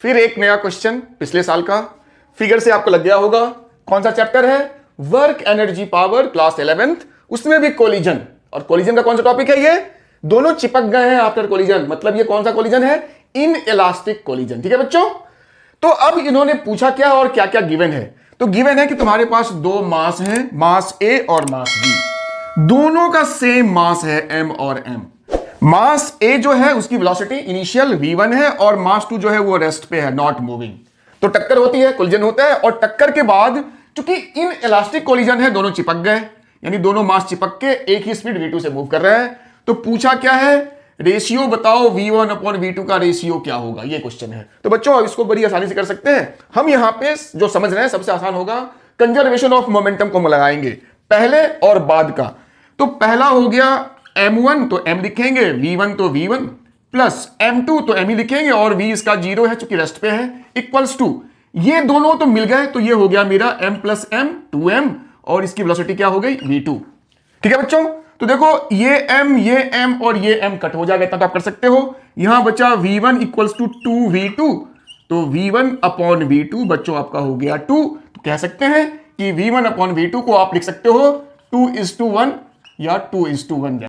फिर एक नया क्वेश्चन पिछले साल का फिगर से आपको लग गया होगा। कौन सा चैप्टर है? Work energy power, class 11th, उसमें भी कोलिजन। और कोलिजन का कौन सा टॉपिक है? ये दोनों चिपक गए हैं आफ्टर कोलिजन। मतलब ये कौन सा कोलिजन है? In elastic collision. ठीक है बच्चों। तो अब इन्होंने पूछा क्या और क्या क्या गिवन है। तो गिवन है कि तुम्हारे पास दो मास हैं, मास ए और मास बी। दोनों का सेम मास है m और m। मास ए जो है उसकी वेलोसिटी इनिशियल v1 है और मास 2 जो है वो रेस्ट पे है, नॉट मूविंग। तो टक्कर होती है, कोलिजन होता है, और टक्कर के बाद चूंकि इन इलास्टिक कोलिजन है, दोनों चिपक गए, यानी दोनों मास चिपक के एक ही स्पीड v2 से मूव कर रहे हैं। तो पूछा क्या है? रेशियो बताओ, v1 अपॉन v2 का रेशियो क्या होगा, ये क्वेश्चन है। तो बच्चों अब इसको बड़ी आसानी से कर सकते हैं हम। यहां पे जो समझ रहे हैं सबसे आसान होगा, कंजर्वेशन ऑफ मोमेंटम को लगाएंगे पहले और बाद का। तो पहला हो गया m1, तो m लिखेंगे, v1 तो v1 प्लस m2 तो m ही लिखेंगे, और v इसका 0 है चूंकि रेस्ट पे है, इक्वल्स टू ये दोनों तो मिल गए, तो ये हो गया मेरा m प्लस m 2m, और इसकी वेलोसिटी क्या हो गई? v2। ठीक है बच्चों। तो देखो ये m और ये m कट हो जाएगा, इतना तो आप कर सकते हो। यहां बचा v1 इक्वल्स टू 2v2, तो v1 अपॉन v2 बच्चों आपका हो गया 2। तो कह सकते हैं कि v1 अपॉन v2 को आप लिख सकते हो 2:1 या 2:1।